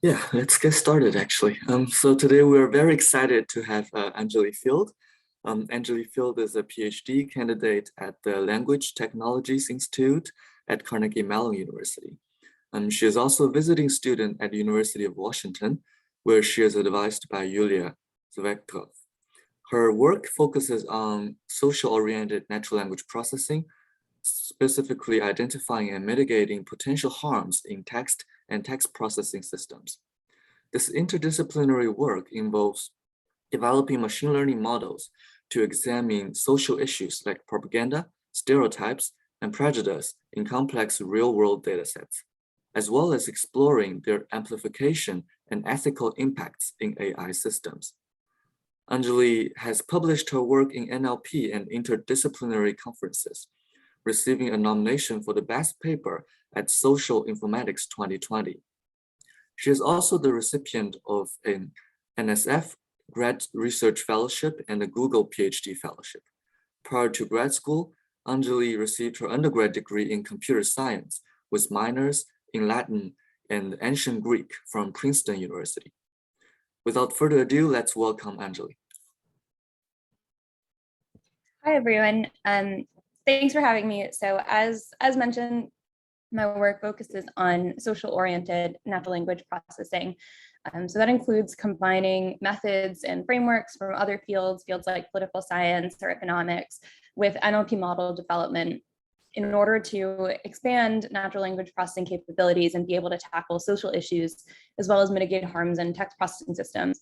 Yeah, let's get started actually. So today we're very excited to have Anjalie Field. Anjalie Field is a PhD candidate at the Language Technologies Institute at Carnegie Mellon University. She is also a visiting student at the University of Washington, where she is advised by Yulia Tsvtekov. Her work focuses on social-oriented natural language processing, specifically identifying and mitigating potential harms in text and text processing systems. This interdisciplinary work involves developing machine learning models to examine social issues like propaganda, stereotypes, and prejudice in complex real-world datasets, as well as exploring their amplification and ethical impacts in AI systems. Anjalie has published her work in NLP and interdisciplinary conferences, receiving a nomination for the best paper at Social Informatics 2020. She is also the recipient of an NSF Grad Research Fellowship and a Google PhD Fellowship. Prior to grad school, Anjalie received her undergrad degree in computer science with minors in Latin and ancient Greek from Princeton University. Without further ado, let's welcome Anjalie. Hi, everyone. Thanks for having me. So as mentioned, my work focuses on social-oriented natural language processing. So that includes combining methods and frameworks from other fields like political science or economics, with NLP model development in order to expand natural language processing capabilities and be able to tackle social issues, as well as mitigate harms in text processing systems.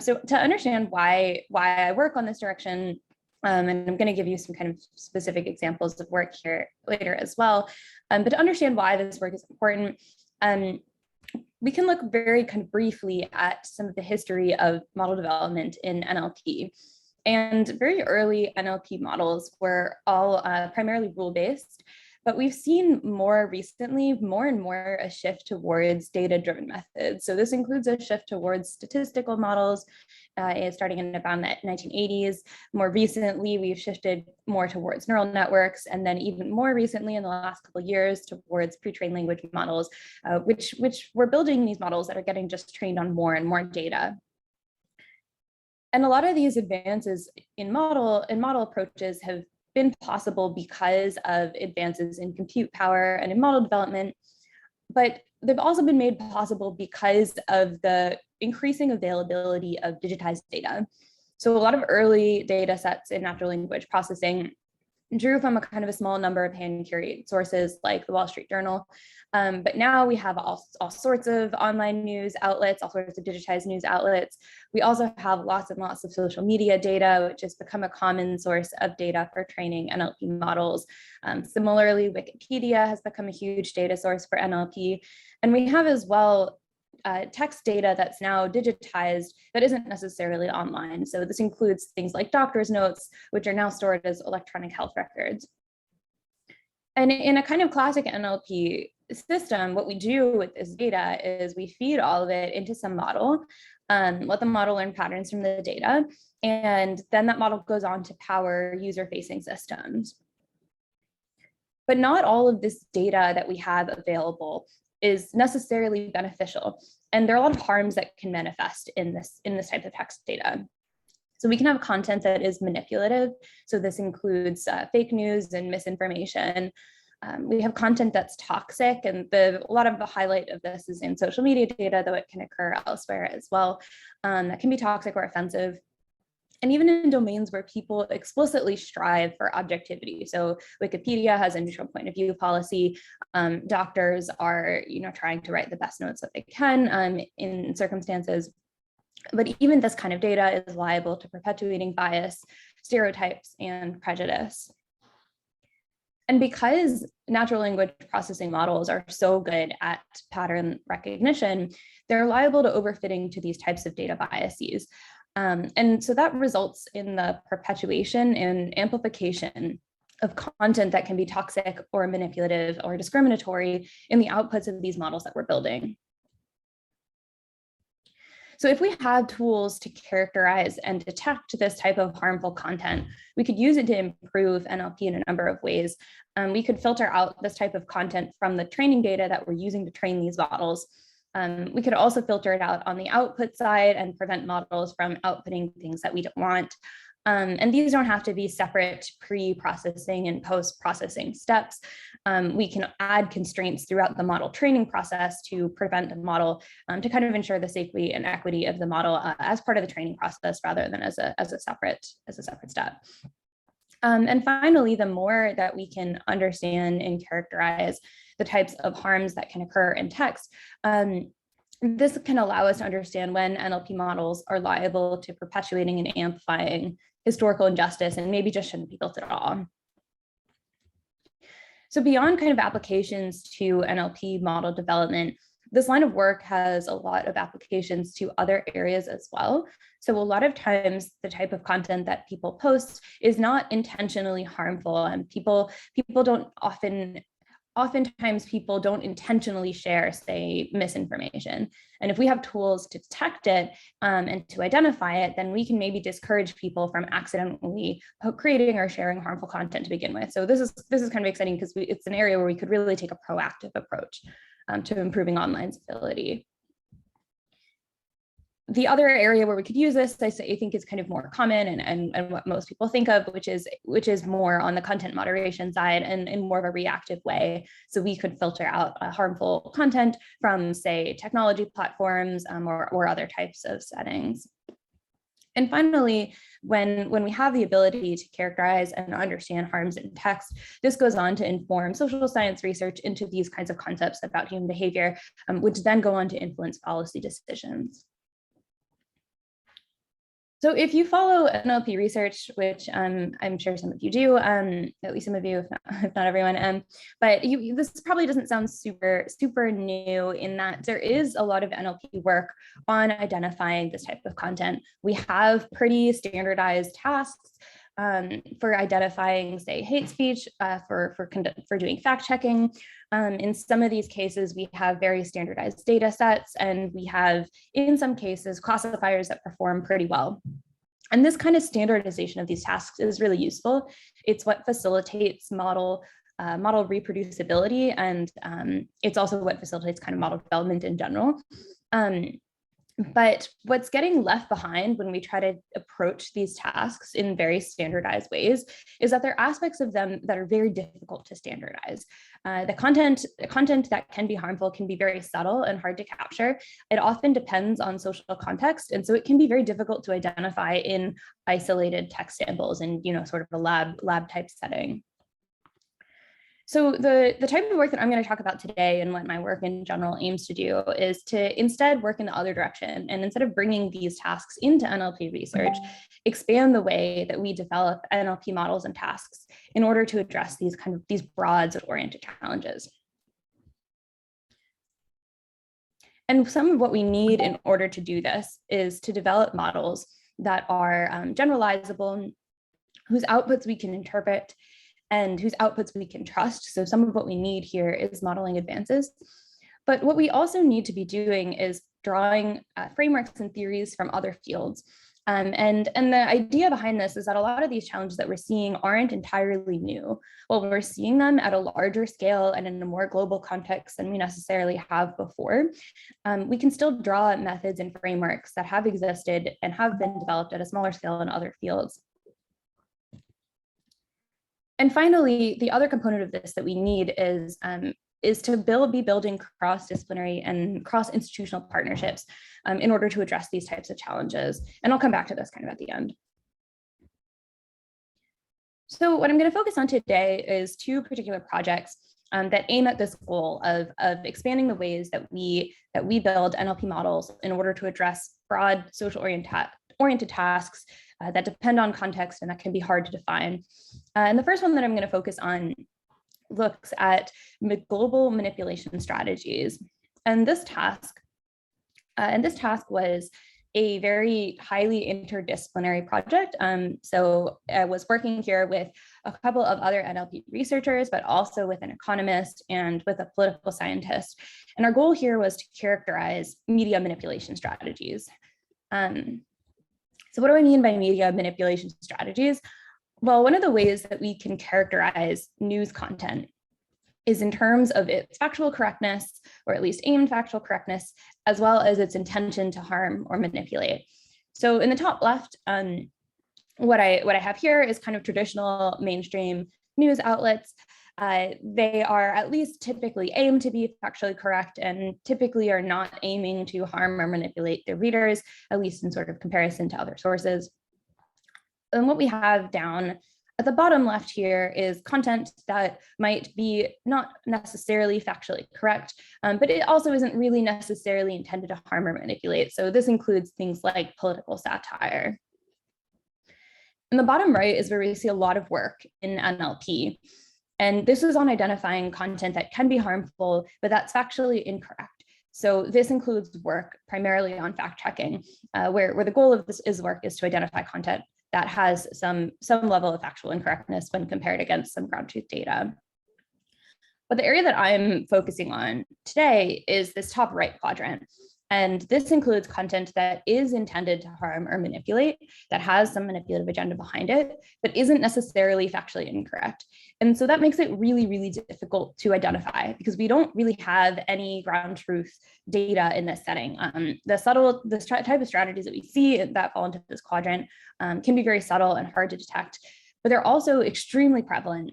So to understand why I work on this direction, and I'm going to give you some kind of specific examples of work here later as well. But to understand why this work is important, we can look very kind of briefly at some of the history of model development in NLP. And very early NLP models were all primarily rule-based, but we've seen more recently, more and more a shift towards data-driven methods. So this includes a shift towards statistical models, starting in about the 1980s. More recently, we've shifted more towards neural networks, and then even more recently in the last couple of years towards pre-trained language models, which we're building these models that are getting just trained on more and more data. And a lot of these advances in model approaches have been possible because of advances in compute power and in model development, but they've also been made possible because of the increasing availability of digitized data. So a lot of early data sets in natural language processing drew from a kind of a small number of hand-curated sources like the Wall Street Journal. But now we have all sorts of online news outlets, all sorts of digitized news outlets. We also have lots and lots of social media data, which has become a common source of data for training NLP models. Similarly, Wikipedia has become a huge data source for NLP. And we have as well text data that's now digitized that isn't necessarily online. So this includes things like doctor's notes, which are now stored as electronic health records. And in a kind of classic NLP system, what we do with this data is we feed all of it into some model, let the model learn patterns from the data, and then that model goes on to power user-facing systems. But not all of this data that we have available is necessarily beneficial. And there are a lot of harms that can manifest in this type of text data. So we can have content that is manipulative. So this includes fake news and misinformation. We have content that's toxic, and a lot of the highlight of this is in social media data, though it can occur elsewhere as well. That can be toxic or offensive. And even in domains where people explicitly strive for objectivity. So Wikipedia has a neutral point of view policy. Doctors are, trying to write the best notes that they can in circumstances. But even this kind of data is liable to perpetuating bias, stereotypes, and prejudice. And because natural language processing models are so good at pattern recognition, they're liable to overfitting to these types of data biases. And so that results in the perpetuation and amplification of content that can be toxic or manipulative or discriminatory in the outputs of these models that we're building. So if we had tools to characterize and detect this type of harmful content, we could use it to improve NLP in a number of ways. We could filter out this type of content from the training data that we're using to train these models. We could also filter it out on the output side and prevent models from outputting things that we don't want. And these don't have to be separate pre-processing and post-processing steps. We can add constraints throughout the model training process to prevent the model, to kind of ensure the safety and equity of the model as part of the training process rather than as a separate step. And finally, the more that we can understand and characterize the types of harms that can occur in text, this can allow us to understand when NLP models are liable to perpetuating and amplifying historical injustice and maybe just shouldn't be built at all. So beyond kind of applications to NLP model development, this line of work has a lot of applications to other areas as well. So a lot of times the type of content that people post is not intentionally harmful, and oftentimes people don't intentionally share, say, misinformation. And if we have tools to detect it and to identify it, then we can maybe discourage people from accidentally creating or sharing harmful content to begin with. So this is kind of exciting because it's an area where we could really take a proactive approach to improving online civility. The other area where we could use this, I think, is kind of more common and what most people think of, which is more on the content moderation side and in more of a reactive way. So we could filter out harmful content from, say, technology platforms or other types of settings. And finally, when we have the ability to characterize and understand harms in text, this goes on to inform social science research into these kinds of concepts about human behavior, which then go on to influence policy decisions. So if you follow NLP research, which I'm sure some of you do, at least some of you, if not everyone, but this probably doesn't sound super new in that there is a lot of NLP work on identifying this type of content. We have pretty standardized tasks for identifying, say, hate speech, for doing fact checking. In some of these cases, we have very standardized data sets, and we have, in some cases, classifiers that perform pretty well. And this kind of standardization of these tasks is really useful. It's what facilitates model reproducibility, and it's also what facilitates kind of model development in general. But what's getting left behind when we try to approach these tasks in very standardized ways is that there are aspects of them that are very difficult to standardize. The content that can be harmful can be very subtle and hard to capture. It often depends on social context, and so it can be very difficult to identify in isolated text samples in, sort of a lab type setting. So the type of work that I'm going to talk about today and what my work in general aims to do is to instead work in the other direction. And instead of bringing these tasks into NLP research, expand the way that we develop NLP models and tasks in order to address these broad oriented challenges. And some of what we need in order to do this is to develop models that are generalizable, whose outputs we can interpret, and whose outputs we can trust. So some of what we need here is modeling advances. But what we also need to be doing is drawing frameworks and theories from other fields. And the idea behind this is that a lot of these challenges that we're seeing aren't entirely new. Well, we're seeing them at a larger scale and in a more global context than we necessarily have before. We can still draw methods and frameworks that have existed and have been developed at a smaller scale in other fields. And finally, the other component of this that we need is to be building cross-disciplinary and cross-institutional partnerships in order to address these types of challenges. And I'll come back to this kind of at the end. So what I'm going to focus on today is two particular projects that aim at this goal of expanding the ways that we build NLP models in order to address broad social oriented tasks that depend on context and that can be hard to define. And the first one that I'm going to focus on looks at global manipulation strategies. And this task was a very highly interdisciplinary project. So I was working here with a couple of other NLP researchers, but also with an economist and with a political scientist. And our goal here was to characterize media manipulation strategies. So what do I mean by media manipulation strategies? Well, one of the ways that we can characterize news content is in terms of its factual correctness, or at least aimed factual correctness, as well as its intention to harm or manipulate. So in the top left, what I have here is kind of traditional mainstream news outlets. They are at least typically aimed to be factually correct and typically are not aiming to harm or manipulate their readers, at least in sort of comparison to other sources. And what we have down at the bottom left here is content that might be not necessarily factually correct, but it also isn't really necessarily intended to harm or manipulate. So this includes things like political satire. In the bottom right is where we see a lot of work in NLP. And this is on identifying content that can be harmful, but that's factually incorrect. So this includes work primarily on fact checking, where the goal of this work is to identify content that has some level of factual incorrectness when compared against some ground truth data. But the area that I'm focusing on today is this top right quadrant. And this includes content that is intended to harm or manipulate, that has some manipulative agenda behind it, but isn't necessarily factually incorrect. And so that makes it really, really difficult to identify because we don't really have any ground truth data in this setting. The type of strategies that we see that fall into this quadrant can be very subtle and hard to detect, but they're also extremely prevalent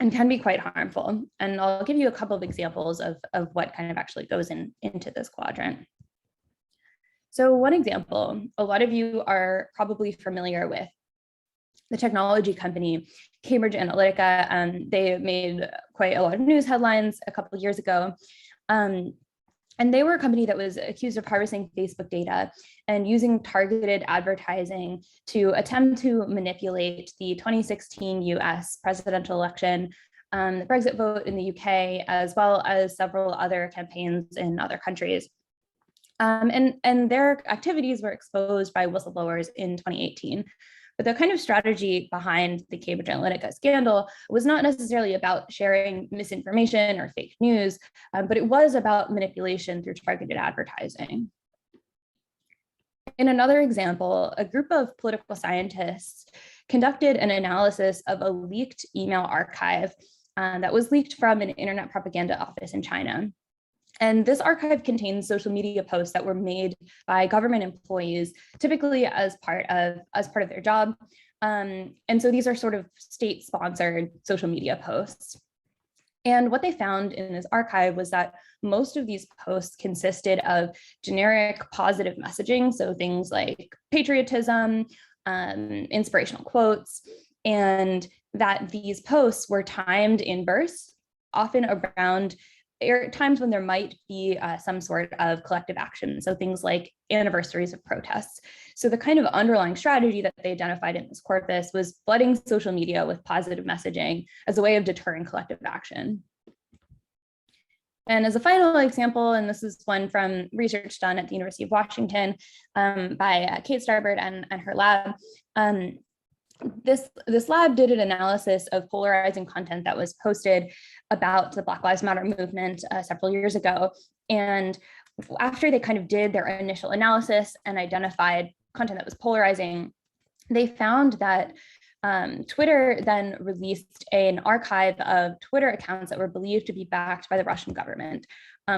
and can be quite harmful. And I'll give you a couple of examples of what kind of actually goes into this quadrant. So one example, a lot of you are probably familiar with the technology company Cambridge Analytica. They made quite a lot of news headlines a couple of years ago. And they were a company that was accused of harvesting Facebook data and using targeted advertising to attempt to manipulate the 2016 US presidential election, the Brexit vote in the UK, as well as several other campaigns in other countries. And their activities were exposed by whistleblowers in 2018. But the kind of strategy behind the Cambridge Analytica scandal was not necessarily about sharing misinformation or fake news, but it was about manipulation through targeted advertising. In another example, a group of political scientists conducted an analysis of a leaked email archive that was leaked from an internet propaganda office in China. And this archive contains social media posts that were made by government employees, typically as part of their job. And so these are sort of state-sponsored social media posts. And what they found in this archive was that most of these posts consisted of generic positive messaging, so things like patriotism, inspirational quotes, and that these posts were timed in bursts, often around times when there might be some sort of collective action, so things like anniversaries of protests. So the kind of underlying strategy that they identified in this corpus was flooding social media with positive messaging as a way of deterring collective action. And as a final example, and this is one from research done at the University of Washington by Kate Starbird and her lab, this lab did an analysis of polarizing content that was posted about the Black Lives Matter movement several years ago. And after they kind of did their initial analysis and identified content that was polarizing, they found that Twitter then released an archive of Twitter accounts that were believed to be backed by the Russian government.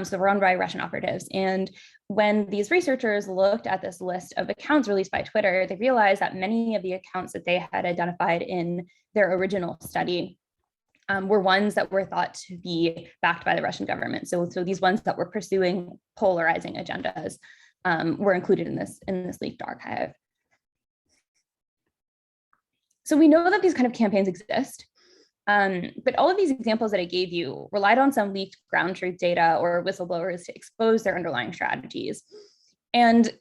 So run by Russian operatives. And when these researchers looked at this list of accounts released by Twitter, they realized that many of the accounts that they had identified in their original study were ones that were thought to be backed by the Russian government. So these ones that were pursuing polarizing agendas were included in this leaked archive. So we know that these kind of campaigns exist. But all of these examples that I gave you relied on some leaked ground truth data or whistleblowers to expose their underlying strategies. And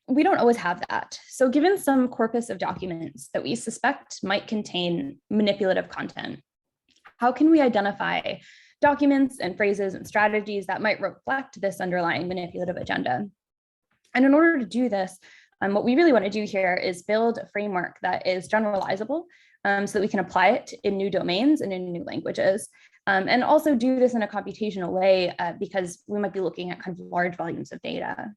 we don't always have that. So given some corpus of documents that we suspect might contain manipulative content, how can we identify documents and phrases and strategies that might reflect this underlying manipulative agenda? And in order to do this, what we really want to do here is build a framework that is generalizable so that we can apply it in new domains and in new languages. And also do this in a computational way because we might be looking at kind of large volumes of data.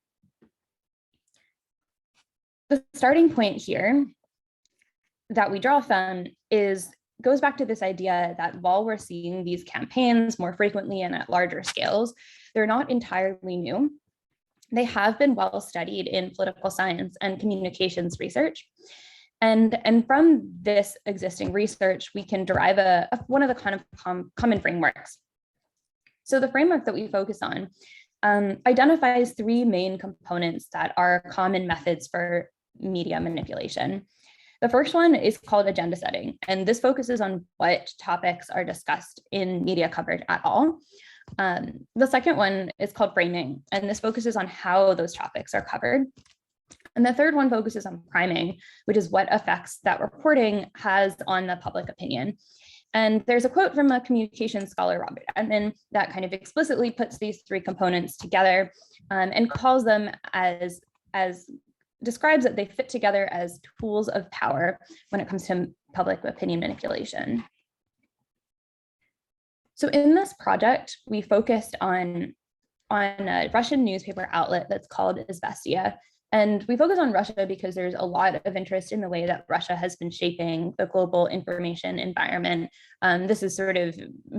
The starting point here that we draw from is goes back to this idea that while we're seeing these campaigns more frequently and at larger scales, they're not entirely new. They have been well studied in political science and communications research. And from this existing research, we can derive one of the kind of common frameworks. So the framework that we focus on identifies three main components that are common methods for media manipulation. The first one is called agenda setting, and this focuses on what topics are discussed in media coverage at all. The second one is called framing, and this focuses on how those topics are covered. And the third one focuses on priming, which is what effects that reporting has on the public opinion. And there's a quote from a communications scholar, Robert Edman, that kind of explicitly puts these three components together and calls them as describes that they fit together as tools of power when it comes to public opinion manipulation. So in this project, we focused on a Russian newspaper outlet that's called Izvestia. And we focus on Russia because there's a lot of interest in the way that Russia has been shaping the global information environment. This has sort of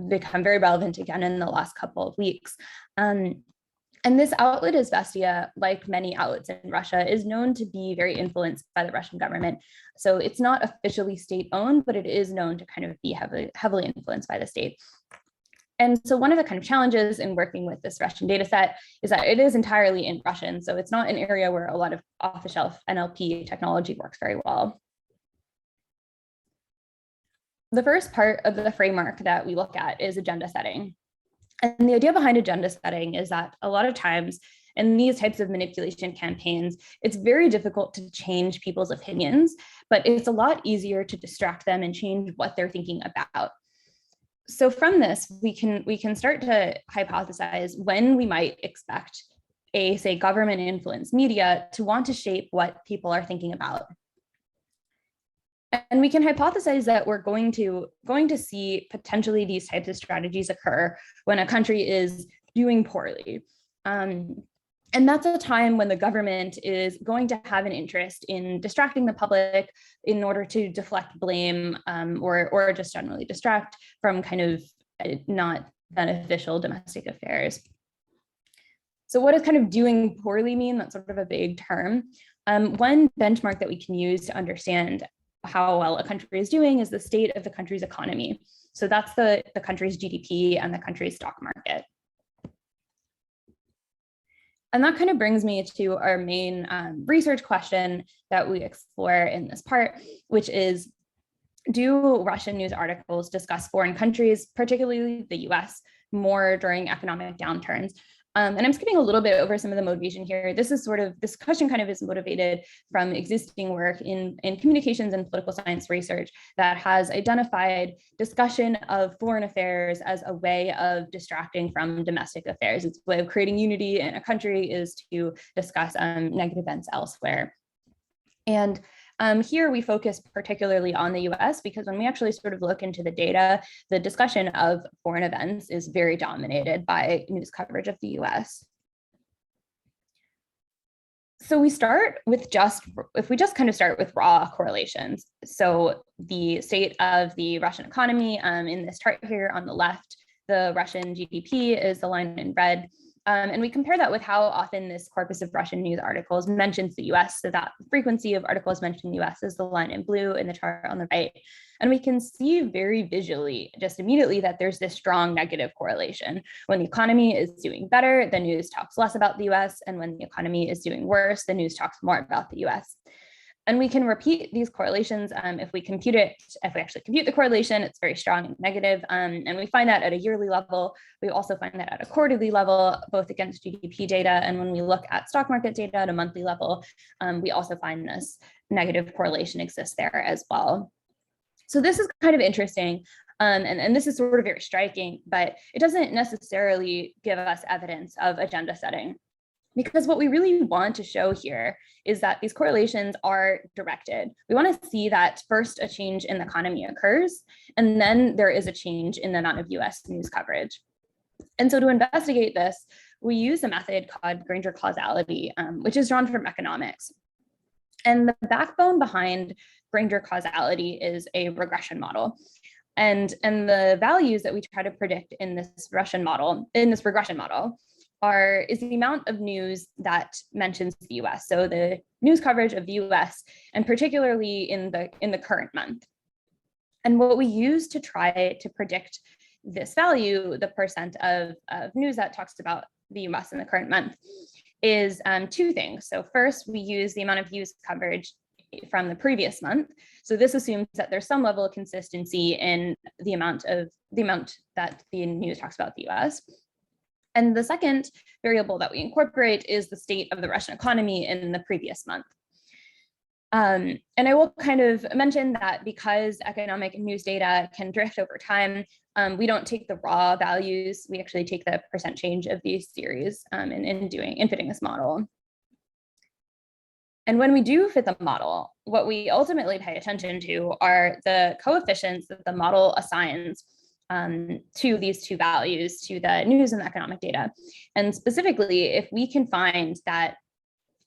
become very relevant again in the last couple of weeks. And this outlet, Izvestia, like many outlets in Russia, is known to be very influenced by the Russian government. So it's not officially state-owned, but it is known to kind of be heavily influenced by the state. And so one of the kind of challenges in working with this Russian data set is that it is entirely in Russian. So it's not an area where a lot of off-the-shelf NLP technology works very well. The first part of the framework that we look at is agenda setting. And the idea behind agenda setting is that a lot of times in these types of manipulation campaigns, it's very difficult to change people's opinions, but it's a lot easier to distract them and change what they're thinking about. So from this, we can start to hypothesize when we might expect say, government influenced media to want to shape what people are thinking about. And we can hypothesize that we're going to see potentially these types of strategies occur when a country is doing poorly. And that's a time when the government is going to have an interest in distracting the public in order to deflect blame or just generally distract from kind of not beneficial domestic affairs. So what does kind of doing poorly mean? That's sort of a big term. One benchmark that we can use to understand how well a country is doing is the state of the country's economy. So that's the country's GDP and the country's stock market. And that kind of brings me to our main research question that we explore in this part, which is, do Russian news articles discuss foreign countries, particularly the US, more during economic downturns? And I'm skipping a little bit over some of the motivation here. This question kind of is motivated from existing work in communications and political science research that has identified discussion of foreign affairs as a way of distracting from domestic affairs. It's a way of creating unity in a country is to discuss negative events elsewhere. And here we focus particularly on the US because when we actually sort of look into the data, the discussion of foreign events is very dominated by news coverage of the US. So we start with if we just kind of start with raw correlations. So the state of the Russian economy in this chart here on the left, the Russian GDP is the line in red. And we compare that with how often this corpus of Russian news articles mentions the US. So that frequency of articles mentioning the US is the line in blue in the chart on the right. And we can see very visually, just immediately, that there's this strong negative correlation. When the economy is doing better, the news talks less about the US. And when the economy is doing worse, the news talks more about the US. And we can repeat these correlations if we actually compute the correlation, it's very strong and negative. And we find that at a yearly level. We also find that at a quarterly level, both against GDP data. And when we look at stock market data at a monthly level, we also find this negative correlation exists there as well. So this is kind of interesting. And this is sort of very striking, but it doesn't necessarily give us evidence of agenda setting. Because what we really want to show here is that these correlations are directed. We want to see that first a change in the economy occurs, and then there is a change in the amount of US news coverage. And so to investigate this, we use a method called Granger causality, which is drawn from economics. And the backbone behind Granger causality is a regression model. And the values that we try to predict in this regression model is the amount of news that mentions the US. So the news coverage of the US, and particularly in the current month. And what we use to try to predict this value, the percent of news that talks about the US in the current month, is two things. So first, we use the amount of news coverage from the previous month. So this assumes that there's some level of consistency in the amount that the news talks about the US. And the second variable that we incorporate is the state of the Russian economy in the previous month. And I will kind of mention that because economic news data can drift over time, we don't take the raw values, we actually take the percent change of these series in fitting this model. And when we do fit the model, what we ultimately pay attention to are the coefficients that the model assigns to these two values, to the news and the economic data. And specifically, if we can find that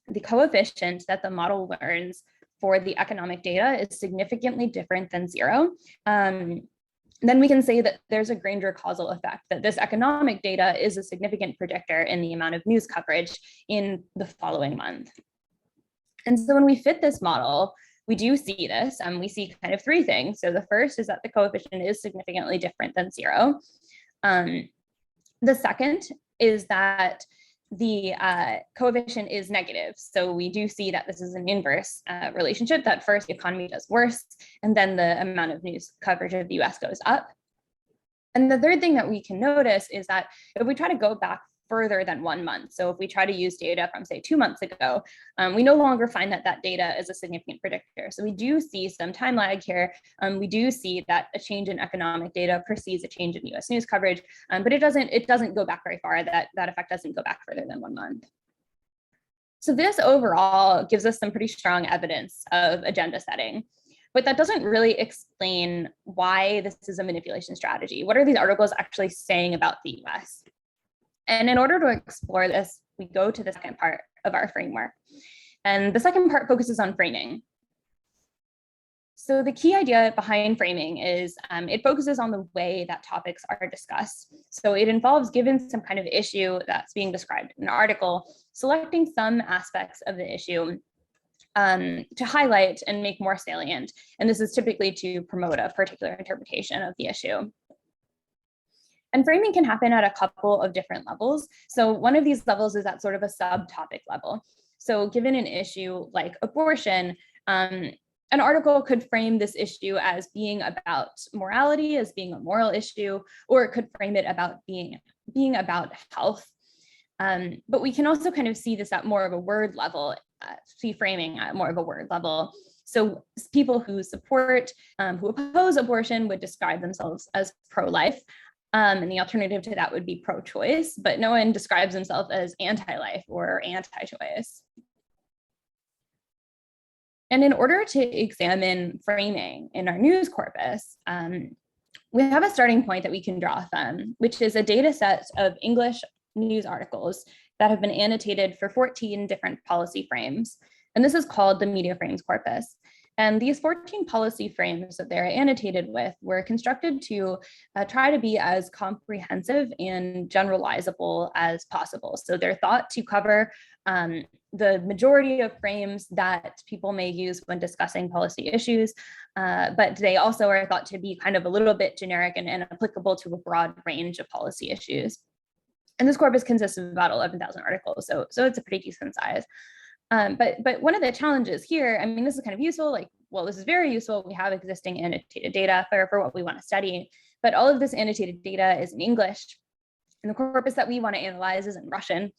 the coefficient that the model learns for the economic data is significantly different than 0, then we can say that there's a Granger causal effect, that this economic data is a significant predictor in the amount of news coverage in the following month. And so when we fit this model, we do see this, and we see kind of three things. So the first is that the coefficient is significantly different than 0. The second is that the coefficient is negative. So we do see that this is an inverse relationship, that first the economy does worse, and then the amount of news coverage of the US goes up. And the third thing that we can notice is that if we try to go back further than 1 month, so if we try to use data from, say, 2 months ago, we no longer find that that data is a significant predictor. So we do see some time lag here. We do see that a change in economic data precedes a change in US news coverage, but it doesn't go back very far. That effect doesn't go back further than 1 month. So this overall gives us some pretty strong evidence of agenda setting. But that doesn't really explain why this is a manipulation strategy. What are these articles actually saying about the US? And in order to explore this, we go to the second part of our framework. And the second part focuses on framing. So the key idea behind framing is it focuses on the way that topics are discussed. So it involves, given some kind of issue that's being described in an article, selecting some aspects of the issue to highlight and make more salient. And this is typically to promote a particular interpretation of the issue. And framing can happen at a couple of different levels. So one of these levels is at sort of a subtopic level. So given an issue like abortion, an article could frame this issue as being about morality, as being a moral issue, or it could frame it about being about health. But we can also kind of see this at more of a word level, see framing at more of a word level. So people who support, who oppose abortion would describe themselves as pro-life. And the alternative to that would be pro-choice, but no one describes himself as anti-life or anti-choice. And in order to examine framing in our news corpus, we have a starting point that we can draw from, which is a data set of English news articles that have been annotated for 14 different policy frames. And this is called the media frames corpus. And these 14 policy frames that they're annotated with were constructed to try to be as comprehensive and generalizable as possible. So they're thought to cover the majority of frames that people may use when discussing policy issues, but they also are thought to be kind of a little bit generic and applicable to a broad range of policy issues. And this corpus consists of about 11,000 articles, so it's a pretty decent size. But one of the challenges here, I mean, this is kind of useful, like, well, this is very useful. We have existing annotated data for what we want to study, but all of this annotated data is in English, and the corpus that we want to analyze is in Russian.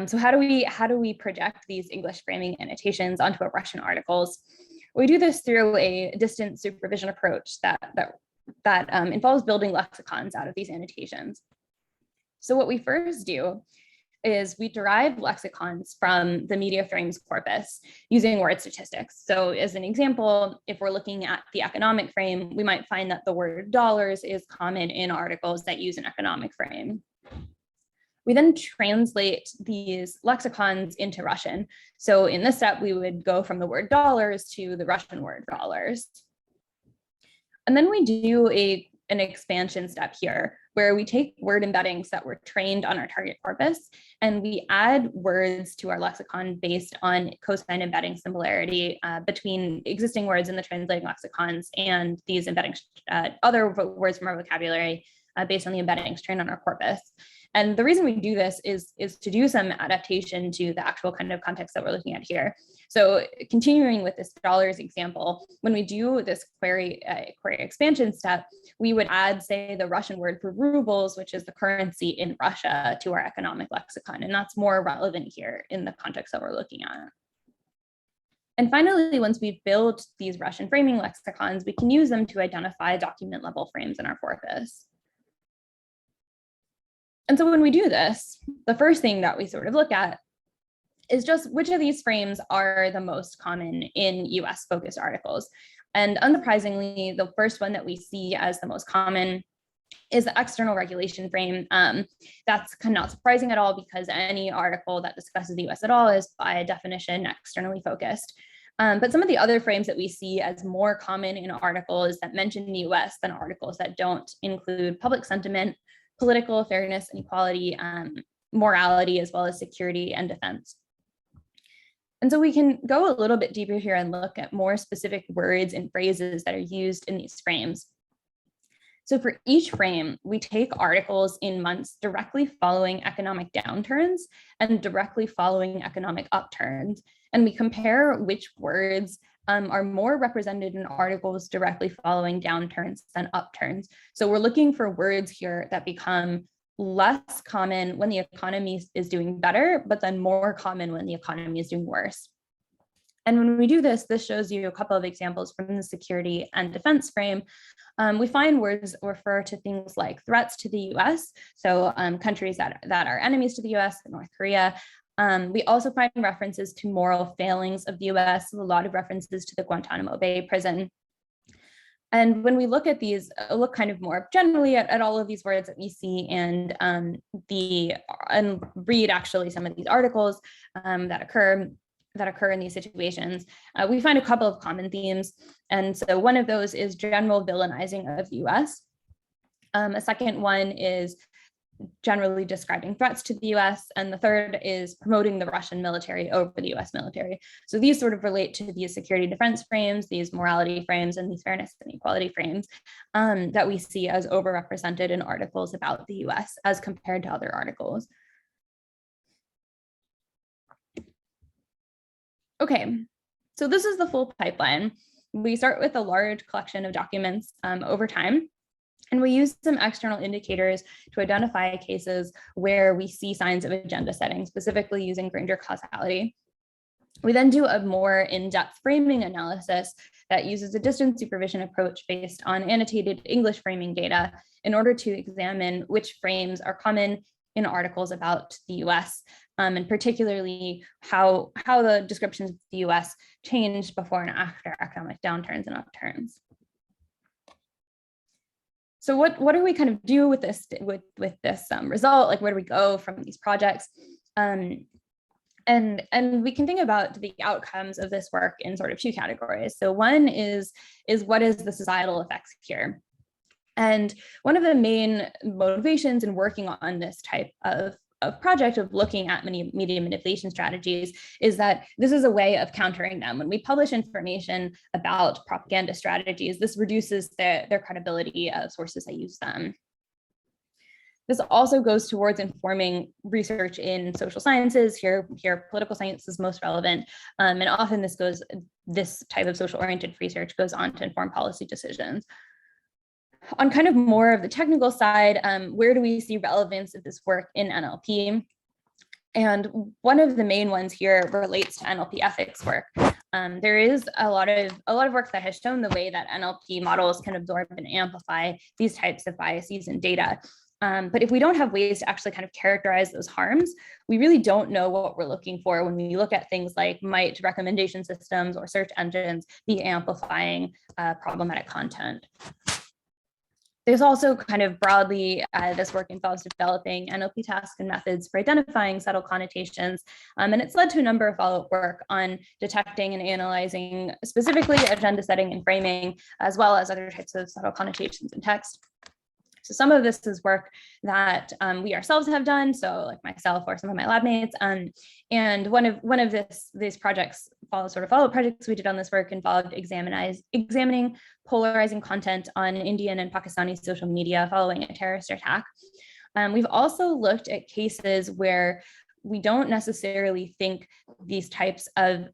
So how do we project these English framing annotations onto our Russian articles? We do this through a distant supervision approach that involves building lexicons out of these annotations. So what we first do is we derive lexicons from the media frames corpus using word statistics. So as an example, if we're looking at the economic frame, we might find that the word dollars is common in articles that use an economic frame. We then translate these lexicons into Russian. So in this step, we would go from the word dollars to the Russian word dollars. And then we do an expansion step here, where we take word embeddings that were trained on our target corpus, and we add words to our lexicon based on cosine embedding similarity between existing words in the translating lexicons and these embeddings, other words from our vocabulary based on the embeddings trained on our corpus. And the reason we do this is to do some adaptation to the actual kind of context that we're looking at here. So continuing with this dollars example, when we do this query expansion step, we would add, say, the Russian word for rubles, which is the currency in Russia, to our economic lexicon. And that's more relevant here in the context that we're looking at. And finally, once we've built these Russian framing lexicons, we can use them to identify document level frames in our corpus. And so when we do this, the first thing that we sort of look at is just which of these frames are the most common in US focused articles. And unsurprisingly, the first one that we see as the most common is the external regulation frame. That's not surprising at all, because any article that discusses the US at all is by definition externally focused. But some of the other frames that we see as more common in articles that mention the US than articles that don't include public sentiment, political fairness and equality, morality, as well as security and defense. And so we can go a little bit deeper here and look at more specific words and phrases that are used in these frames. So for each frame, we take articles in months directly following economic downturns and directly following economic upturns. And we compare which words are more represented in articles directly following downturns than upturns. So we're looking for words here that become less common when the economy is doing better, but then more common when the economy is doing worse. And when we do this, this shows you a couple of examples from the security and defense frame. We find words refer to things like threats to the US, so countries that are enemies to the US, North Korea. We also find references to moral failings of the US, a lot of references to the Guantanamo Bay prison. And when we look at these, look kind of more generally at all of these words that we see and read actually some of these articles that occur in these situations, we find a couple of common themes. And so one of those is general villainizing of the US. A second one is generally describing threats to the US. And the third is promoting the Russian military over the US military. So these sort of relate to these security defense frames, these morality frames, and these fairness and equality frames that we see as overrepresented in articles about the US as compared to other articles. Okay, so this is the full pipeline. We start with a large collection of documents over time. And we use some external indicators to identify cases where we see signs of agenda setting, specifically using Granger causality. We then do a more in-depth framing analysis that uses a distance supervision approach based on annotated English framing data in order to examine which frames are common in articles about the US, and particularly how the descriptions of the US changed before and after economic downturns and upturns. So what do we kind of do with this result? Like, where do we go from these projects? And we can think about the outcomes of this work in sort of two categories. So one is what is the societal effects here? And one of the main motivations in working on this type of project of looking at media manipulation strategies is that this is a way of countering them. When we publish information about propaganda strategies, this reduces their credibility of sources that use them. This also goes towards informing research in social sciences. Here political science is most relevant. And often this type of social-oriented research goes on to inform policy decisions. On kind of more of the technical side, where do we see relevance of this work in NLP? And one of the main ones here relates to NLP ethics work. There is a lot of work that has shown the way that NLP models can absorb and amplify these types of biases in data. But if we don't have ways to actually kind of characterize those harms, we really don't know what we're looking for when we look at things like might recommendation systems or search engines be amplifying problematic content. There's also kind of broadly, this work involves developing NLP tasks and methods for identifying subtle connotations. And it's led to a number of follow-up work on detecting and analyzing specifically agenda setting and framing, as well as other types of subtle connotations in text. So some of this is work that we ourselves have done, so like myself or some of my lab mates. And one of these projects, follow-up projects we did on this work involved examining polarizing content on Indian and Pakistani social media following a terrorist attack. We've also looked at cases where we don't necessarily think these types of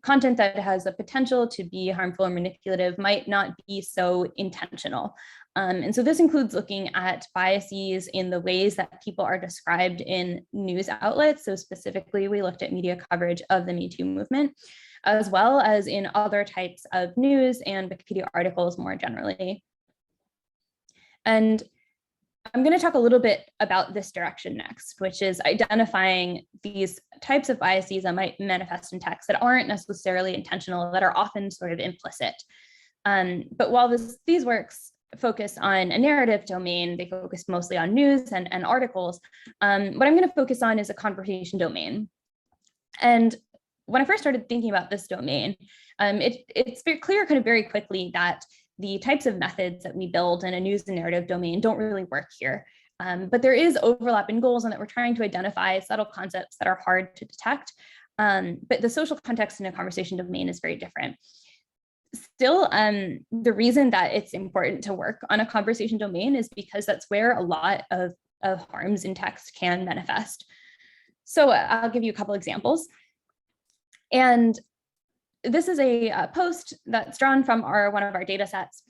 content that has the potential to be harmful or manipulative might not be so intentional. And so this includes looking at biases in the ways that people are described in news outlets. So specifically, we looked at media coverage of the Me Too movement, as well as in other types of news and Wikipedia articles more generally. And I'm going to talk a little bit about this direction next, which is identifying these types of biases that might manifest in text that aren't necessarily intentional, that are often sort of implicit. But while these works focus on a narrative domain, they focus mostly on news and articles. What I'm going to focus on is a conversation domain. And when I first started thinking about this domain, it's very clear kind of very quickly that the types of methods that we build in a news and narrative domain don't really work here. But there is overlap in goals, and that we're trying to identify subtle concepts that are hard to detect. But the social context in a conversation domain is very different. Still, the reason that it's important to work on a conversation domain is because that's where a lot of harms in text can manifest. So I'll give you a couple examples. And this is a post that's drawn from one of our data sets.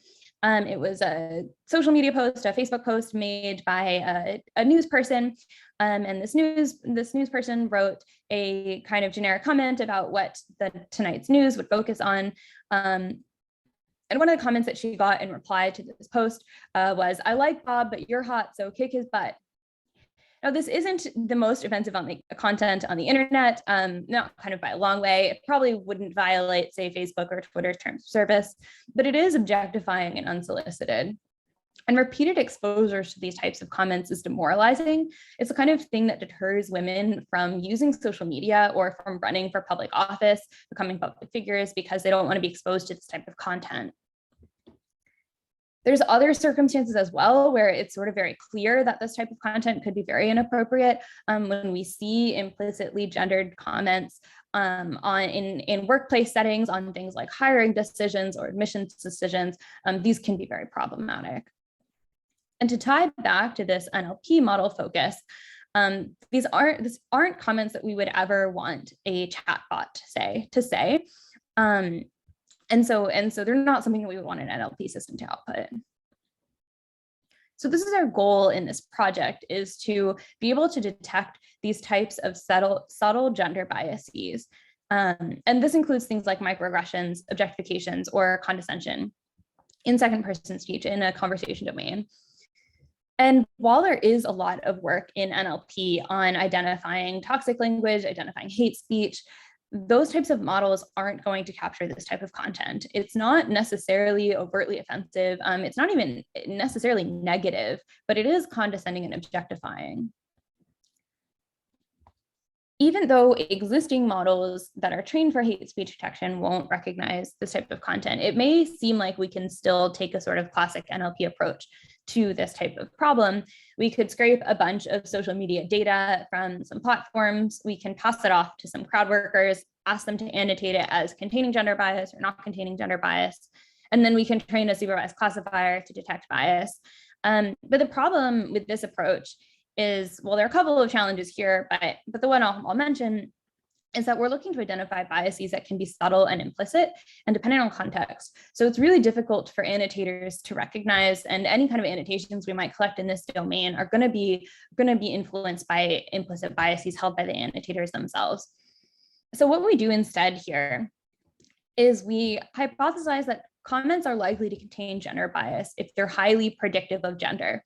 It was a social media post, a Facebook post made by a news person. And this news person wrote a kind of generic comment about what tonight's news would focus on. And one of the comments that she got in reply to this post was, "I like Bob, but you're hot, so kick his butt." Now, this isn't the most offensive content on the internet, not kind of by a long way. It probably wouldn't violate, say, Facebook or Twitter's terms of service, but it is objectifying and unsolicited. And repeated exposures to these types of comments is demoralizing. It's the kind of thing that deters women from using social media or from running for public office, becoming public figures, because they don't want to be exposed to this type of content. There's other circumstances as well where it's sort of very clear that this type of content could be very inappropriate. When we see implicitly gendered comments in workplace settings on things like hiring decisions or admissions decisions, these can be very problematic. And to tie back to this NLP model focus, these aren't comments that we would ever want a chatbot to say. And so they're not something that we would want an NLP system to output. So this is our goal in this project, is to be able to detect these types of subtle gender biases. And this includes things like microaggressions, objectifications, or condescension in second person speech in a conversation domain. And while there is a lot of work in NLP on identifying toxic language, identifying hate speech, those types of models aren't going to capture this type of content. It's not necessarily overtly offensive. It's not even necessarily negative, but it is condescending and objectifying. Even though existing models that are trained for hate speech detection won't recognize this type of content, it may seem like we can still take a sort of classic NLP approach to this type of problem. We could scrape a bunch of social media data from some platforms. We can pass it off to some crowd workers, ask them to annotate it as containing gender bias or not containing gender bias. And then we can train a supervised classifier to detect bias. But the problem with this approach is, well, there are a couple of challenges here, but the one I'll mention is that we're looking to identify biases that can be subtle and implicit and dependent on context. So it's really difficult for annotators to recognize, and any kind of annotations we might collect in this domain are going to be influenced by implicit biases held by the annotators themselves. So what we do instead here is we hypothesize that comments are likely to contain gender bias if they're highly predictive of gender.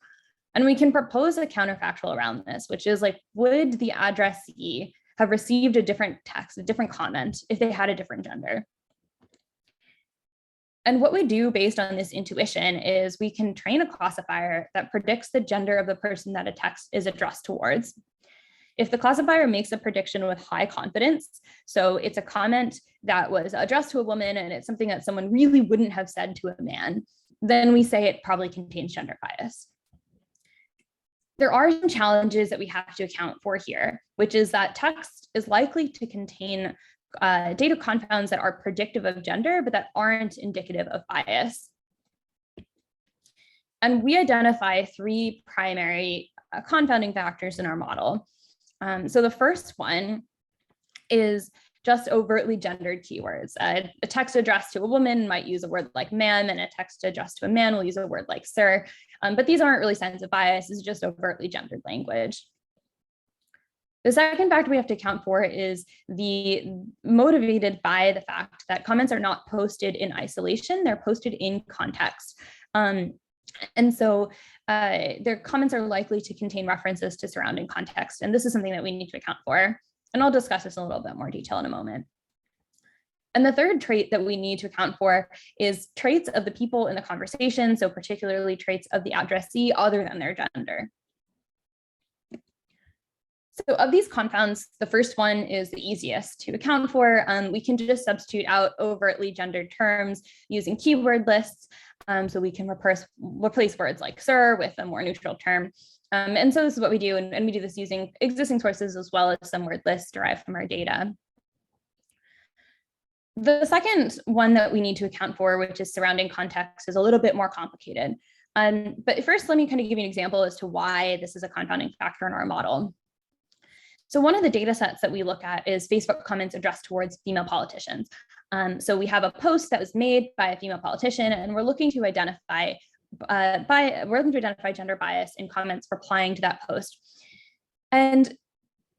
And we can propose a counterfactual around this, which is like, would the addressee have received a different text, a different comment, if they had a different gender? And what we do based on this intuition is we can train a classifier that predicts the gender of the person that a text is addressed towards. If the classifier makes a prediction with high confidence, so it's a comment that was addressed to a woman and it's something that someone really wouldn't have said to a man, then we say it probably contains gender bias. There are some challenges that we have to account for here, which is that text is likely to contain data confounds that are predictive of gender, but that aren't indicative of bias. And we identify three primary confounding factors in our model. So the first one is just overtly gendered keywords. A text addressed to a woman might use a word like ma'am, and a text addressed to a man will use a word like sir. But these aren't really signs of bias, it's just overtly gendered language. The second factor we have to account for is motivated by the fact that comments are not posted in isolation, they're posted in context. And so their comments are likely to contain references to surrounding context. And this is something that we need to account for. And I'll discuss this in a little bit more detail in a moment. And the third trait that we need to account for is traits of the people in the conversation, so particularly traits of the addressee other than their gender. So of these confounds, the first one is the easiest to account for. We can just substitute out overtly gendered terms using keyword lists. So we can replace words like sir with a more neutral term. And so this is what we do, and we do this using existing sources as well as some word lists derived from our data. The second one that we need to account for, which is surrounding context, is a little bit more complicated. But first, let me kind of give you an example as to why this is a confounding factor in our model. So one of the data sets that we look at is Facebook comments addressed towards female politicians. So we have a post that was made by a female politician, and we're looking to identify gender bias in comments replying to that post. And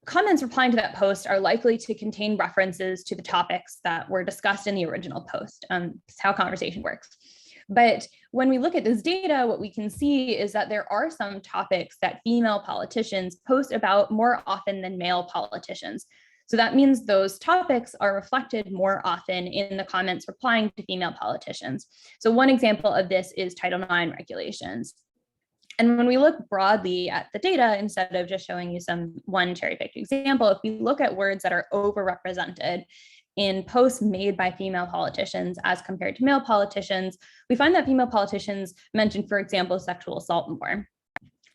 comments replying to that post are likely to contain references to the topics that were discussed in the original post. It's how conversation works. But when we look at this data, what we can see is that there are some topics that female politicians post about more often than male politicians. So that means those topics are reflected more often in the comments replying to female politicians. So one example of this is Title IX regulations. And when we look broadly at the data, instead of just showing you one cherry-picked example, if we look at words that are overrepresented in posts made by female politicians as compared to male politicians, we find that female politicians mention, for example, sexual assault more.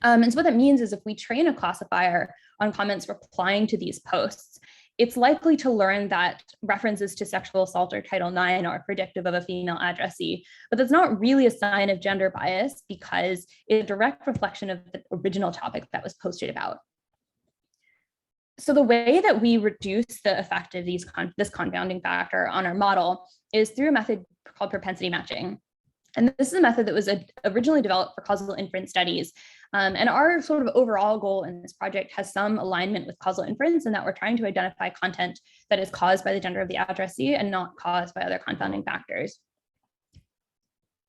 And so what that means is if we train a classifier on comments replying to these posts, it's likely to learn that references to sexual assault or Title IX are predictive of a female addressee, but that's not really a sign of gender bias because it's a direct reflection of the original topic that was posted about. So the way that we reduce the effect of this confounding factor on our model is through a method called propensity matching. And this is a method that was originally developed for causal inference studies. And our sort of overall goal in this project has some alignment with causal inference, in that we're trying to identify content that is caused by the gender of the addressee and not caused by other confounding factors.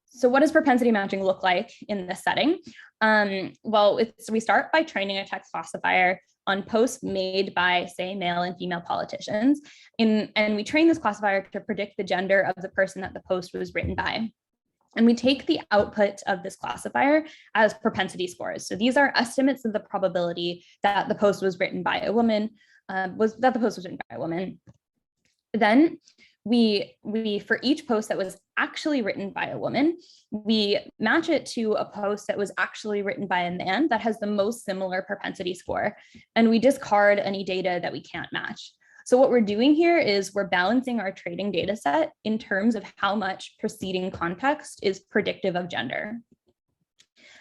So what does propensity matching look like in this setting? We start by training a text classifier on posts made by, say, male and female politicians. And we train this classifier to predict the gender of the person that the post was written by. And we take the output of this classifier as propensity scores. So these are estimates of the probability that the post was written by a woman, Then we for each post that was actually written by a woman, we match it to a post that was actually written by a man that has the most similar propensity score. And we discard any data that we can't match. So what we're doing here is we're balancing our training data set in terms of how much preceding context is predictive of gender.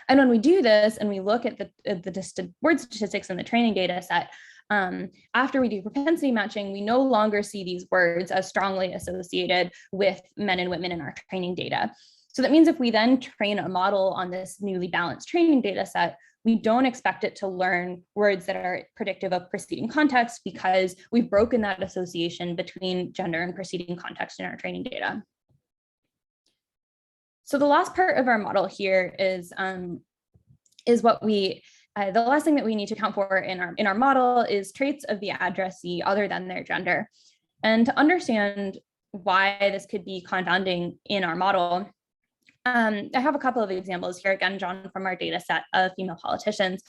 And when we do this and we look at the word statistics in the training data set, after we do propensity matching, we no longer see these words as strongly associated with men and women in our training data. So that means if we then train a model on this newly balanced training data set, we don't expect it to learn words that are predictive of preceding context because we've broken that association between gender and preceding context in our training data. So the last part of our model here is what the last thing that we need to account for in our model is traits of the addressee other than their gender. And to understand why this could be confounding in our model. I have a couple of examples here, again, drawn from our data set of female politicians.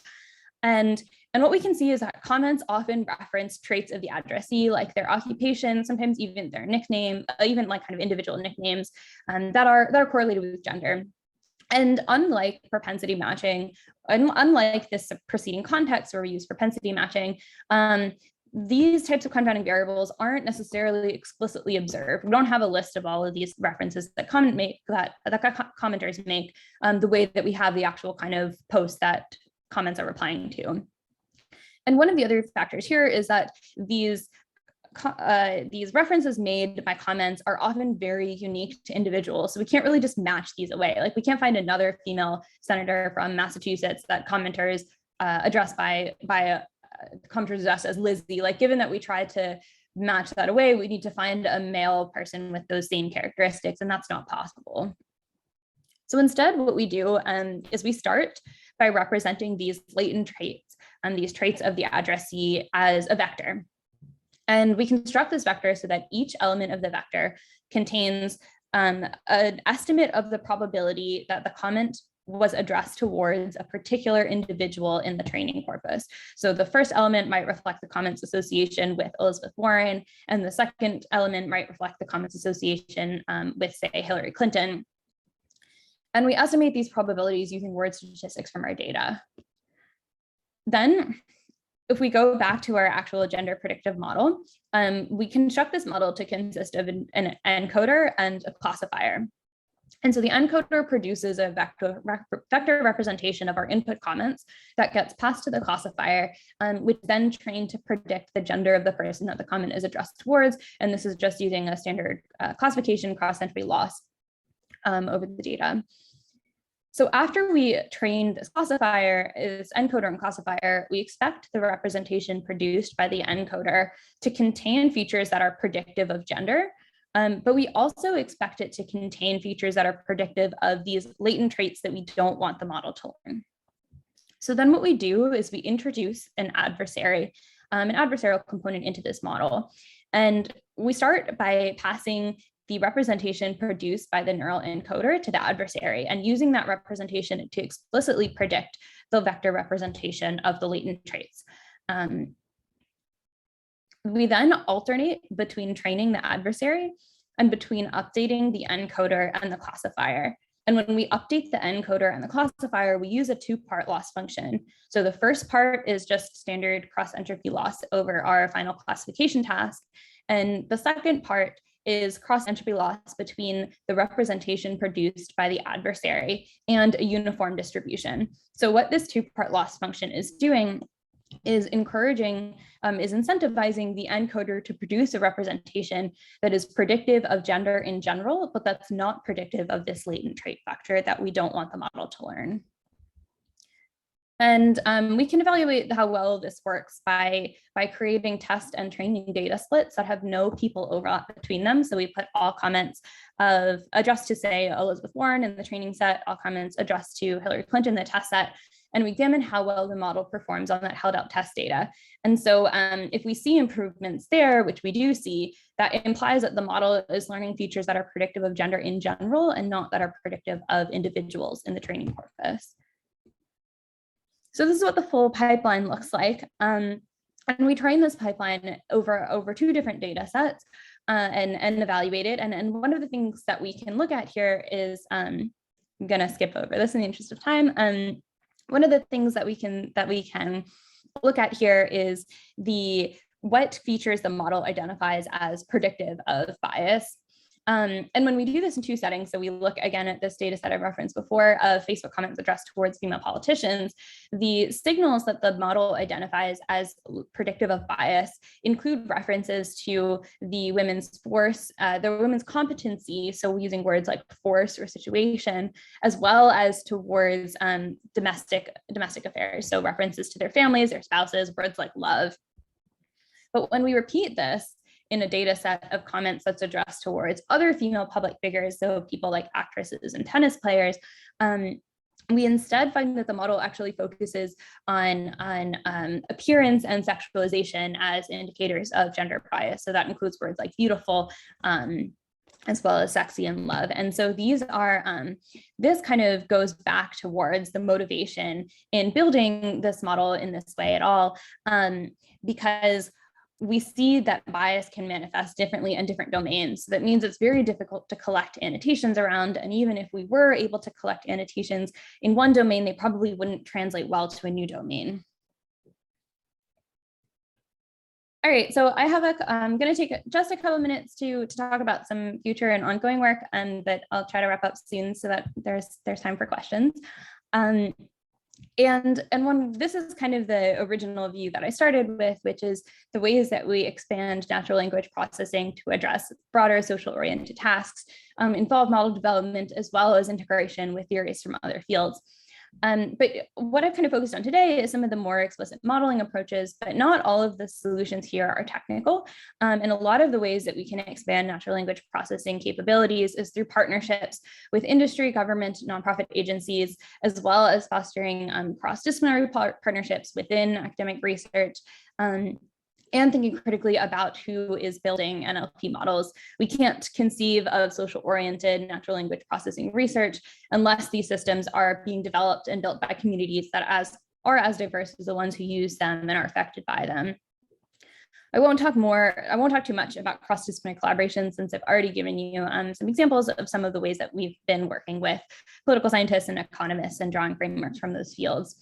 And what we can see is that comments often reference traits of the addressee, like their occupation, sometimes even their nickname, even like kind of individual nicknames that are correlated with gender. And unlike propensity matching, unlike this preceding context where we use propensity matching, these types of confounding variables aren't necessarily explicitly observed. We don't have a list of all of these references that commenters make the way that we have the actual kind of posts that comments are replying to. And one of the other factors here is that these references made by comments are often very unique to individuals. So we can't really just match these away. Like we can't find another female senator from Massachusetts that commenters addressed by commenters addressed as Lizzie. Like given that we try to match that away, we need to find a male person with those same characteristics, and that's not possible. So instead, what we do is we start by representing these latent traits and these traits of the addressee as a vector. And we construct this vector so that each element of the vector contains an estimate of the probability that the comment was addressed towards a particular individual in the training corpus. So the first element might reflect the comment's association with Elizabeth Warren, and the second element might reflect the comment's association with, say, Hillary Clinton. And we estimate these probabilities using word statistics from our data. Then, if we go back to our actual gender predictive model, we construct this model to consist of an encoder and a classifier. And so the encoder produces a vector representation of our input comments that gets passed to the classifier, which then trained to predict the gender of the person that the comment is addressed towards. And this is just using a standard classification cross-entropy loss over the data. So after we train this classifier, this encoder and classifier, we expect the representation produced by the encoder to contain features that are predictive of gender, but we also expect it to contain features that are predictive of these latent traits that we don't want the model to learn. So then what we do is we introduce an adversarial component into this model. And we start by passing the representation produced by the neural encoder to the adversary and using that representation to explicitly predict the vector representation of the latent traits. We then alternate between training the adversary and between updating the encoder and the classifier. And when we update the encoder and the classifier, we use a two-part loss function. So the first part is just standard cross-entropy loss over our final classification task. And the second part is cross-entropy loss between the representation produced by the adversary and a uniform distribution. So what this two-part loss function is doing is incentivizing the encoder to produce a representation that is predictive of gender in general, but that's not predictive of this latent trait factor that we don't want the model to learn. And we can evaluate how well this works by creating test and training data splits that have no people overlap between them. So we put all comments addressed to, say, Elizabeth Warren in the training set, all comments addressed to Hillary Clinton in the test set, and we examine how well the model performs on that held out test data. And so if we see improvements there, which we do see, that implies that the model is learning features that are predictive of gender in general and not that are predictive of individuals in the training corpus. So this is what the full pipeline looks like. And we train this pipeline over two different data sets and evaluate it. And one of the things that we can look at here is, I'm gonna skip over this in the interest of time. One of the things that we can look at here is what features the model identifies as predictive of bias. And when we do this in two settings, so we look again at this data set I referenced before of Facebook comments addressed towards female politicians, the signals that the model identifies as predictive of bias include references to the women's force, the women's competency, so using words like force or situation, as well as towards domestic affairs, so references to their families, their spouses, words like love. But when we repeat this in a data set of comments that's addressed towards other female public figures, so people like actresses and tennis players, we instead find that the model actually focuses on appearance and sexualization as indicators of gender bias. So that includes words like beautiful, as well as sexy and love. And so these are, this kind of goes back towards the motivation in building this model in this way at all, because we see that bias can manifest differently in different domains. So that means it's very difficult to collect annotations around. And even if we were able to collect annotations in one domain, they probably wouldn't translate well to a new domain. All right, so I'm going to take just a couple minutes to talk about some future and ongoing work, but I'll try to wrap up soon so that there's time for questions. This is kind of the original view that I started with, which is the ways that we expand natural language processing to address broader social-oriented tasks, involve model development, as well as integration with theories from other fields. But what I've kind of focused on today is some of the more explicit modeling approaches, but not all of the solutions here are technical. And a lot of the ways that we can expand natural language processing capabilities is through partnerships with industry, government, nonprofit agencies, as well as fostering cross-disciplinary partnerships within academic research. And thinking critically about who is building NLP models. We can't conceive of social-oriented natural language processing research unless these systems are being developed and built by communities that are as diverse as the ones who use them and are affected by them. I won't talk too much about cross-disciplinary collaboration, since I've already given you some examples of some of the ways that we've been working with political scientists and economists and drawing frameworks from those fields.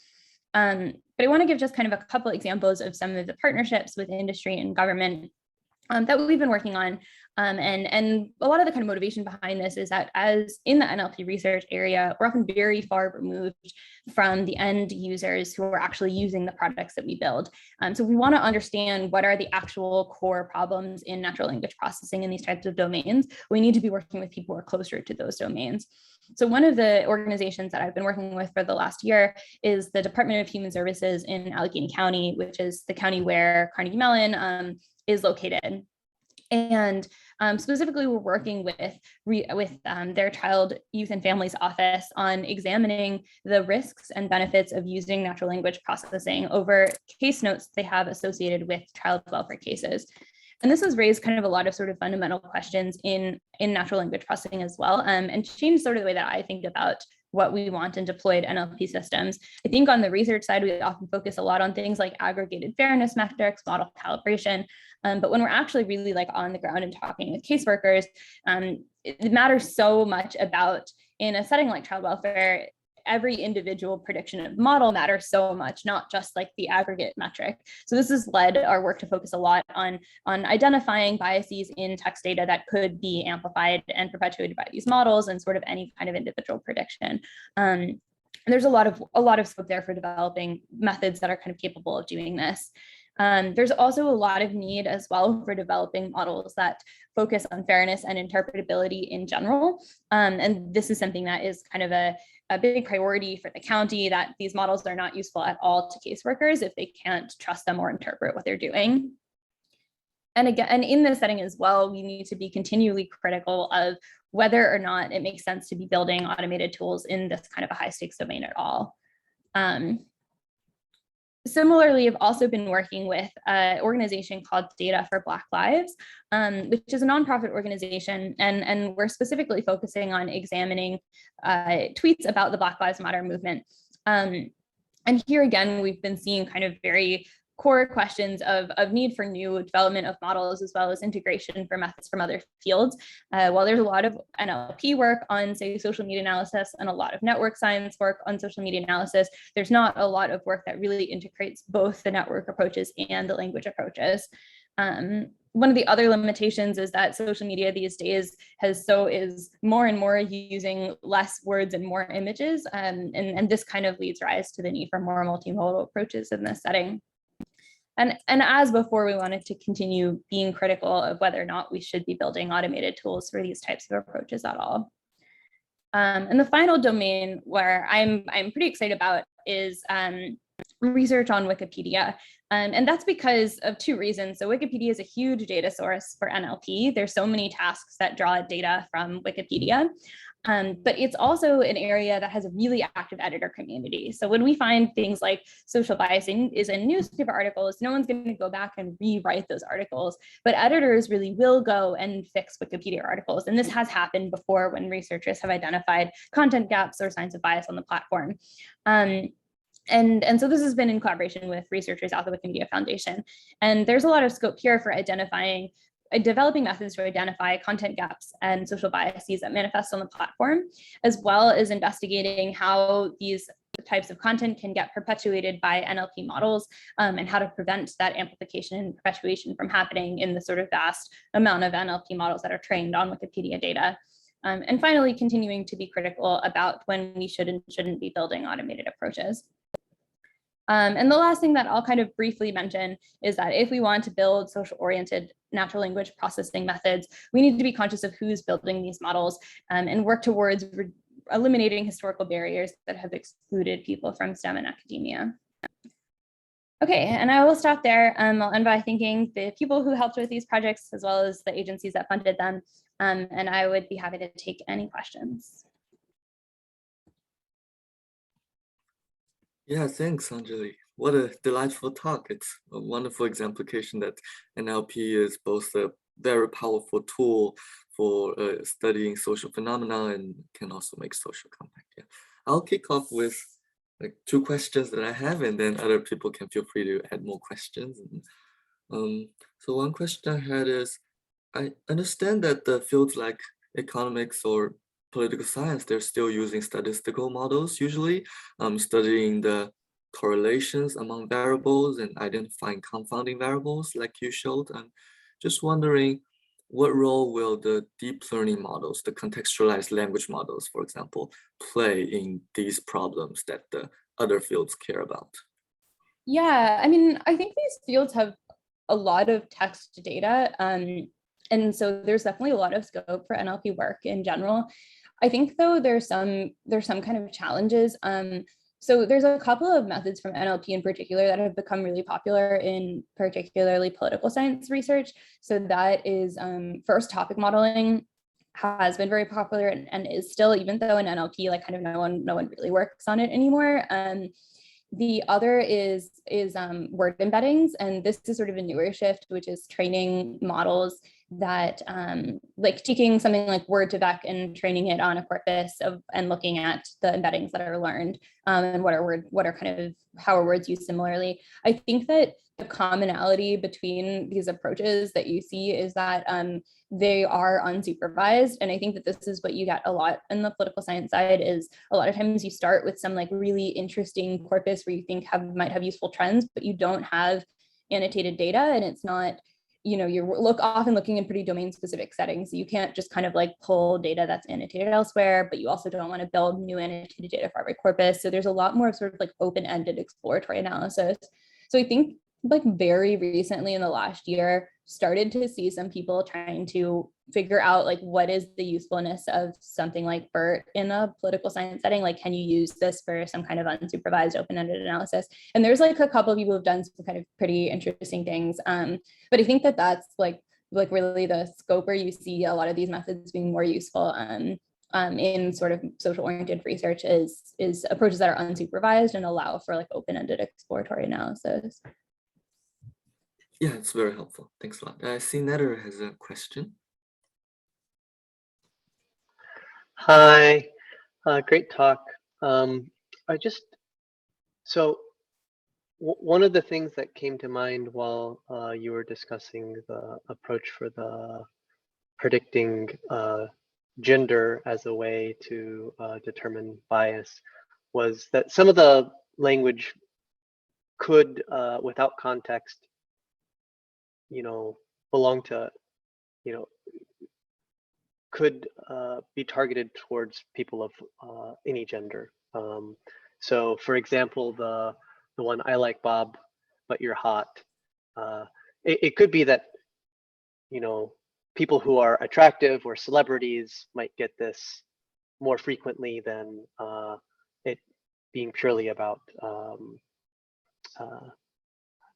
But I want to give just kind of a couple examples of some of the partnerships with industry and government that we've been working on. And a lot of the kind of motivation behind this is that as in the NLP research area, we're often very far removed from the end users who are actually using the products that we build. So we want to understand what are the actual core problems in natural language processing in these types of domains. We need to be working with people who are closer to those domains. So one of the organizations that I've been working with for the last year is the Department of Human Services in Allegheny County, which is the county where Carnegie Mellon is located. And specifically, we're working with their Child, Youth, and Families Office on examining the risks and benefits of using natural language processing over case notes they have associated with child welfare cases. And this has raised kind of a lot of sort of fundamental questions in natural language processing as well, and changed sort of the way that I think about what we want in deployed NLP systems. I think on the research side, we often focus a lot on things like aggregated fairness metrics, model calibration, but when we're actually really like on the ground and talking with caseworkers, it matters so much about, in a setting like child welfare, every individual prediction of model matters so much, not just like the aggregate metric. So this has led our work to focus a lot on identifying biases in text data that could be amplified and perpetuated by these models and sort of any kind of individual prediction. There's a lot of scope there for developing methods that are kind of capable of doing this. There's also a lot of need as well for developing models that focus on fairness and interpretability in general. And this is something that is kind of a big priority for the county, that these models are not useful at all to caseworkers if they can't trust them or interpret what they're doing. And again, and in this setting as well, we need to be continually critical of whether or not it makes sense to be building automated tools in this kind of a high stakes domain at all. Similarly, I've also been working with an organization called Data for Black Lives, which is a nonprofit organization, and we're specifically focusing on examining tweets about the Black Lives Matter movement. And here again, we've been seeing kind of very core questions of need for new development of models, as well as integration for methods from other fields. While there's a lot of NLP work on, say, social media analysis and a lot of network science work on social media analysis, there's not a lot of work that really integrates both the network approaches and the language approaches. One of the other limitations is that social media these days is more and more using less words and more images, and this kind of leads rise to the need for more multimodal approaches in this setting. And as before, we wanted to continue being critical of whether or not we should be building automated tools for these types of approaches at all. And the final domain where I'm pretty excited about is research on Wikipedia. And that's because of two reasons. So Wikipedia is a huge data source for NLP. There's so many tasks that draw data from Wikipedia. But it's also an area that has a really active editor community. So when we find things like social biasing is in newspaper articles, no one's going to go back and rewrite those articles, but editors really will go and fix Wikipedia articles. And this has happened before when researchers have identified content gaps or signs of bias on the platform. And so this has been in collaboration with researchers at the Wikimedia Foundation. And there's a lot of scope here for developing methods to identify content gaps and social biases that manifest on the platform, as well as investigating how these types of content can get perpetuated by NLP models, and how to prevent that amplification and perpetuation from happening in the sort of vast amount of NLP models that are trained on Wikipedia data. And finally, continuing to be critical about when we should and shouldn't be building automated approaches. And the last thing that I'll kind of briefly mention is that if we want to build social-oriented natural language processing methods, we need to be conscious of who's building these models, and work towards eliminating historical barriers that have excluded people from STEM and academia. Okay, and I will stop there. I'll end by thanking the people who helped with these projects, as well as the agencies that funded them. And I would be happy to take any questions. Yeah, thanks, Anjali. What a delightful talk. It's a wonderful exemplification that NLP is both a very powerful tool for studying social phenomena and can also make social compact. Yeah. I'll kick off with like 2 questions that I have, and then other people can feel free to add more questions. So one question I had is, I understand that the fields like economics or political science, they're still using statistical models usually, studying the correlations among variables and identifying confounding variables like you showed. I'm just wondering, what role will the deep learning models, the contextualized language models, for example, play in these problems that the other fields care about? Yeah, I mean, I think these fields have a lot of text data. And so there's definitely a lot of scope for NLP work in general. I think though there's some kind of challenges. So there's a couple of methods from NLP in particular that have become really popular in particularly political science research. So that is first, topic modeling has been very popular and is still, even though in NLP, like kind of no one really works on it anymore. The other is word embeddings, and this is sort of a newer shift, which is training models that like taking something like word2vec and training it on a corpus of and looking at the embeddings that are learned, and how are words used similarly. I think that the commonality between these approaches that you see is that they are unsupervised, and I think that this is what you get a lot in the political science side. Is a lot of times you start with some like really interesting corpus where you think might have useful trends, but you don't have annotated data, and it's not, you know, you're often looking in pretty domain specific settings. So you can't just kind of like pull data that's annotated elsewhere, but you also don't want to build new annotated data for every corpus. So there's a lot more sort of like open-ended exploratory analysis. So I think like very recently in the last year, started to see some people trying to figure out like what is the usefulness of something like BERT in a political science setting. Like, can you use this for some kind of unsupervised open-ended analysis? And there's like a couple of people who've done some kind of pretty interesting things. But I think that that's like really the scope where you see a lot of these methods being more useful in sort of social-oriented research is approaches that are unsupervised and allow for like open-ended exploratory analysis. Yeah, it's very helpful. Thanks a lot. I see Netter has a question. Hi, great talk. One of the things that came to mind while you were discussing the approach for the predicting gender as a way to determine bias was that some of the language could, without context, belong to, could be targeted towards people of any gender. So for example, the one "I like Bob, but you're hot." It could be that, people who are attractive or celebrities might get this more frequently than it being purely about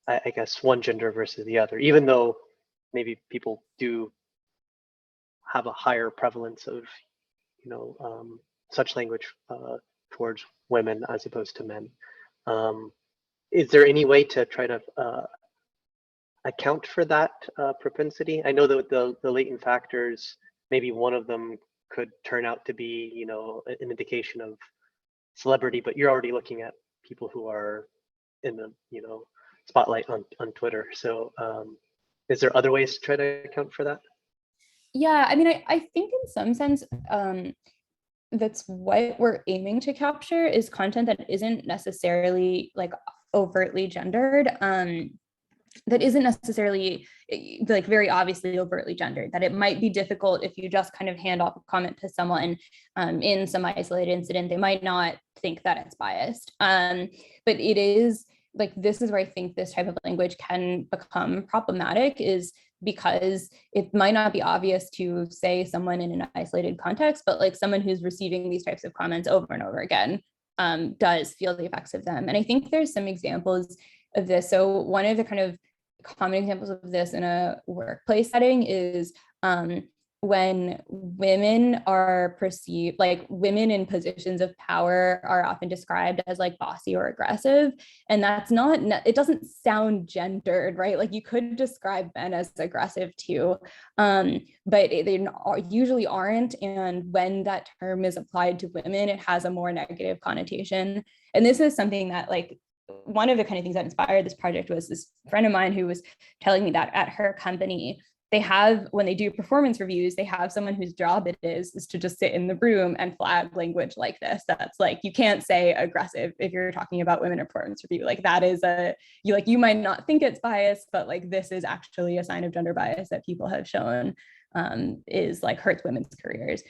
I guess, one gender versus the other, even though maybe people do have a higher prevalence of, such language towards women as opposed to men. Is there any way to try to account for that propensity? I know that the latent factors, maybe one of them could turn out to be, an indication of celebrity, but you're already looking at people who are in the, spotlight on Twitter. So is there other ways to try to account for that? Yeah, I mean, I think in some sense, that's what we're aiming to capture is content that isn't necessarily like overtly gendered, that isn't necessarily like very obviously overtly gendered, that it might be difficult if you just kind of hand off a comment to someone in some isolated incident, they might not think that it's biased. But it is like, this is where I think this type of language can become problematic, is because it might not be obvious to say someone in an isolated context, but like someone who's receiving these types of comments over and over again does feel the effects of them. And I think there's some examples of this. So one of the kind of common examples of this in a workplace setting is when women are perceived, like women in positions of power are often described as like bossy or aggressive. And that's not, it doesn't sound gendered, right? Like you could describe men as aggressive too, but they usually aren't. And when that term is applied to women, it has a more negative connotation. And this is something that like, one of the kind of things that inspired this project was this friend of mine who was telling me that at her company, they have, when they do performance reviews, they have someone whose job it is to just sit in the room and flag language like this. That's like, you can't say aggressive if you're talking about women in performance review. Like that is you might not think it's biased, but like this is actually a sign of gender bias that people have shown is like hurts women's careers.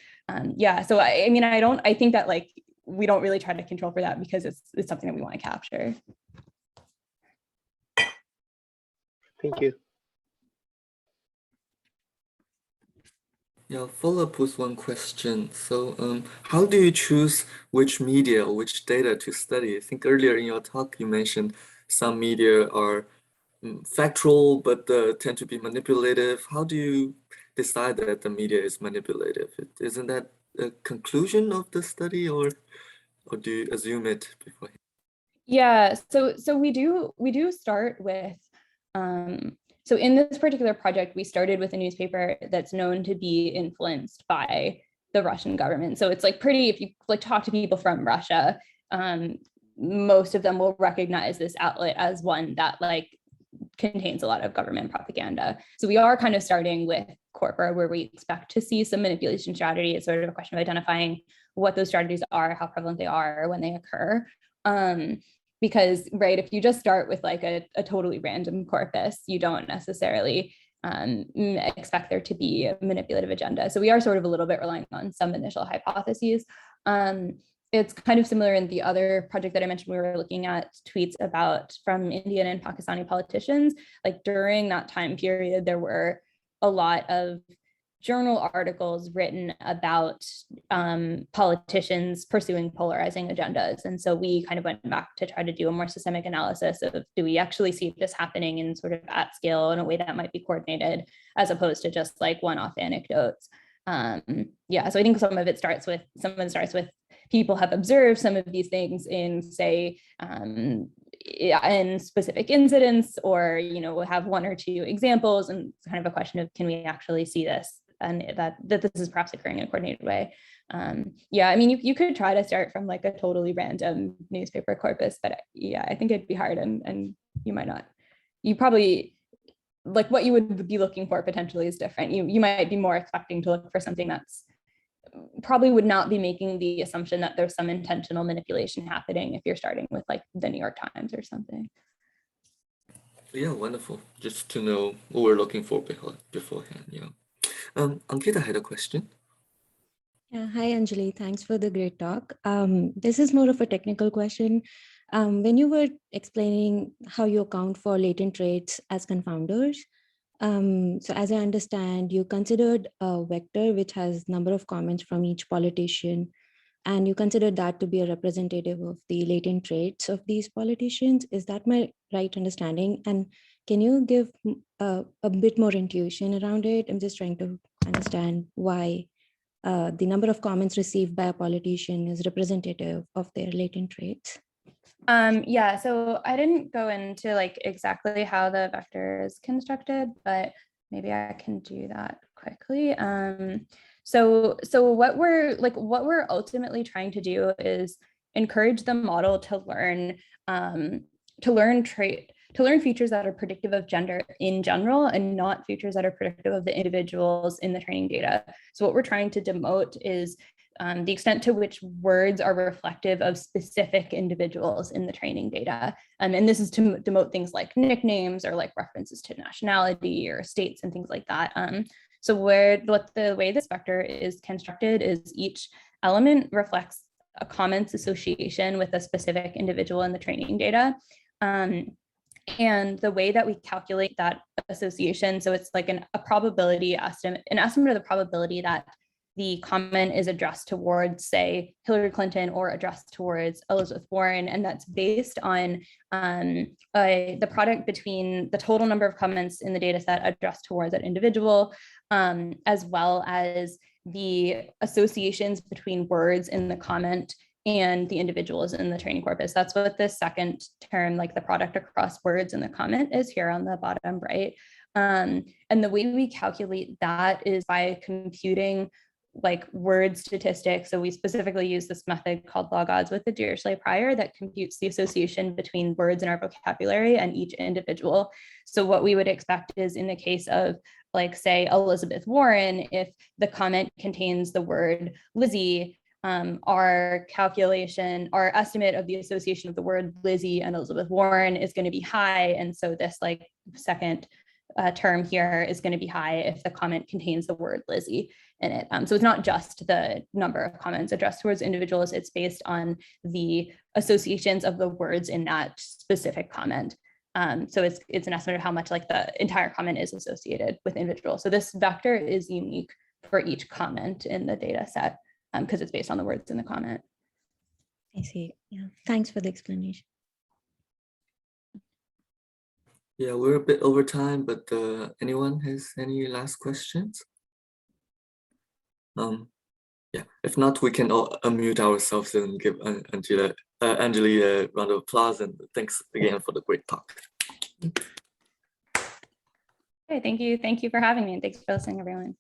Yeah, so I mean, I think that like, we don't really try to control for that because it's something that we want to capture. Thank you. Yeah, follow up with one question. So how do you choose which media or which data to study? I think earlier in your talk, you mentioned some media are factual, but tend to be manipulative. How do you decide that the media is manipulative? Isn't that a conclusion of the study, or do you assume it beforehand? Yeah, so we do start with so in this particular project, we started with a newspaper that's known to be influenced by the Russian government. So it's like pretty, if you like talk to people from Russia, most of them will recognize this outlet as one that like contains a lot of government propaganda. So we are kind of starting with corpora, where we expect to see some manipulation strategy. It's sort of a question of identifying what those strategies are, how prevalent they are, when they occur. Because, right, if you just start with like a totally random corpus, you don't necessarily expect there to be a manipulative agenda. So we are sort of a little bit relying on some initial hypotheses. It's kind of similar in the other project that I mentioned. We were looking at tweets from Indian and Pakistani politicians. Like during that time period, there were a lot of journal articles written about politicians pursuing polarizing agendas. And so we kind of went back to try to do a more systemic analysis of, do we actually see this happening in sort of at scale in a way that might be coordinated, as opposed to just like one-off anecdotes. Yeah, so I think some of it starts with people have observed some of these things in, say, in specific incidents, or, we'll have one or two examples, and it's kind of a question of, can we actually see this, and that this is perhaps occurring in a coordinated way. Yeah, I mean, you could try to start from like a totally random newspaper corpus, but yeah, I think it'd be hard, and you might not. You probably, like what you would be looking for potentially is different. You might be more expecting to look for something that's probably would not be making the assumption that there's some intentional manipulation happening if you're starting with like the New York Times or something. Yeah, wonderful. Just to know what we're looking for beforehand. Yeah. Ankita had a question. Yeah, hi Anjali, thanks for the great talk. This is more of a technical question. When you were explaining how you account for latent traits as confounders, so as I understand, you considered a vector which has number of comments from each politician, and you considered that to be a representative of the latent traits of these politicians. Is that my right understanding? And can you give a bit more intuition around it? I'm just trying to understand why the number of comments received by a politician is representative of their latent traits. Yeah, so I didn't go into like exactly how the vector is constructed, but maybe I can do that quickly. So what we're ultimately trying to do is encourage the model to learn features that are predictive of gender in general and not features that are predictive of the individuals in the training data. So what we're trying to demote is the extent to which words are reflective of specific individuals in the training data. And this is to demote things like nicknames or like references to nationality or states and things like that. So the way this vector is constructed is each element reflects a comment's association with a specific individual in the training data. And the way that we calculate that association, so it's like a probability estimate, an estimate of the probability that the comment is addressed towards, say, Hillary Clinton or addressed towards Elizabeth Warren, and that's based on the product between the total number of comments in the data set addressed towards that individual, as well as the associations between words in the comment and the individuals in the training corpus. That's what the second term, like the product across words in the comment, is here on the bottom right. And the way we calculate that is by computing like word statistics. So we specifically use this method called log odds with the Dirichlet prior that computes the association between words in our vocabulary and each individual. So what we would expect is in the case of like, say, Elizabeth Warren, if the comment contains the word Lizzie, our estimate of the association of the word Lizzie and Elizabeth Warren is going to be high. And so this like second term here is going to be high if the comment contains the word Lizzie in it. So it's not just the number of comments addressed towards individuals, it's based on the associations of the words in that specific comment. So it's an estimate of how much like the entire comment is associated with individuals. So this vector is unique for each comment in the data set because it's based on the words in the comment. I see. Yeah, thanks for the explanation. Yeah, we're a bit over time, but anyone has any last questions? Yeah, if not, we can all unmute ourselves and give Anjalie a round of applause, and thanks again for the great talk. Okay, thank you. Thank you for having me, and thanks for listening, everyone.